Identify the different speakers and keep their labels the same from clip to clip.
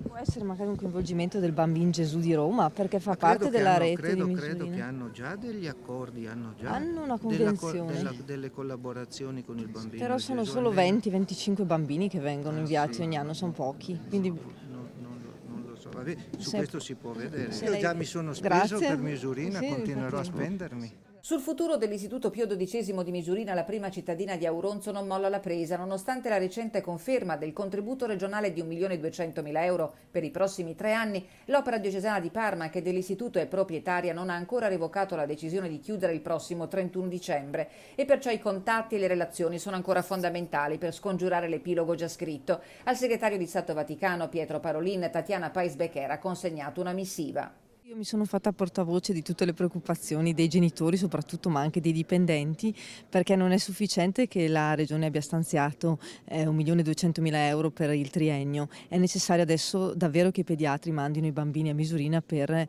Speaker 1: Può essere magari un coinvolgimento del Bambin Gesù di Roma, perché fa
Speaker 2: Ma credo
Speaker 1: parte
Speaker 2: che
Speaker 1: della
Speaker 2: hanno,
Speaker 1: rete di
Speaker 2: credo che
Speaker 1: Misurina.
Speaker 2: hanno già degli accordi, hanno già
Speaker 1: Hanno una convenzione,
Speaker 2: delle collaborazioni con il
Speaker 1: però
Speaker 2: Bambino
Speaker 1: sono
Speaker 2: Gesù,
Speaker 1: solo
Speaker 2: almeno.
Speaker 1: 20-25 bambini che vengono
Speaker 2: Ah
Speaker 1: inviati
Speaker 2: sì,
Speaker 1: ogni
Speaker 2: ma
Speaker 1: anno, sono pochi. Quindi
Speaker 2: non lo so. Vabbè, su
Speaker 1: se,
Speaker 2: questo si può vedere.
Speaker 1: se
Speaker 2: Io
Speaker 1: lei...
Speaker 2: già mi sono speso
Speaker 1: Grazie.
Speaker 2: per Misurina,
Speaker 1: Sì,
Speaker 2: continuerò a
Speaker 1: infatti.
Speaker 2: spendermi.
Speaker 3: Sul futuro dell'Istituto Pio XII di Misurina, la prima cittadina di Auronzo non molla la presa, nonostante la recente conferma del contributo regionale di 1.200.000 euro per i prossimi 3 anni. L'Opera Diocesana di Parma, che dell'istituto è proprietaria, non ha ancora revocato la decisione di chiudere il prossimo 31 dicembre e perciò i contatti e le relazioni sono ancora fondamentali per scongiurare l'epilogo già scritto. Al segretario di Stato Vaticano Pietro Parolin, Tatiana Paes-Becker ha consegnato una missiva.
Speaker 1: Io mi sono fatta portavoce di tutte le preoccupazioni dei genitori soprattutto, ma anche dei dipendenti, perché non è sufficiente che la Regione abbia stanziato 1.200.000 euro per il triennio. È necessario adesso davvero che i pediatri mandino i bambini a Misurina per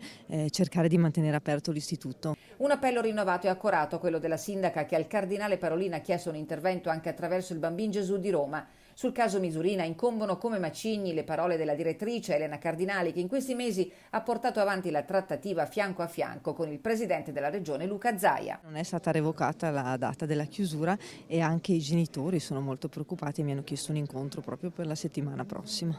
Speaker 1: cercare di mantenere aperto l'istituto.
Speaker 3: Un appello rinnovato e accorato, quello della sindaca, che al cardinale Parolin ha chiesto un intervento anche attraverso il Bambin Gesù di Roma. Sul caso Misurina incombono come macigni le parole della direttrice Elena Cardinali, che in questi mesi ha portato avanti la trattativa fianco a fianco con il presidente della regione Luca Zaia.
Speaker 1: Non è stata revocata la data della chiusura e anche i genitori sono molto preoccupati e mi hanno chiesto un incontro proprio per la settimana prossima.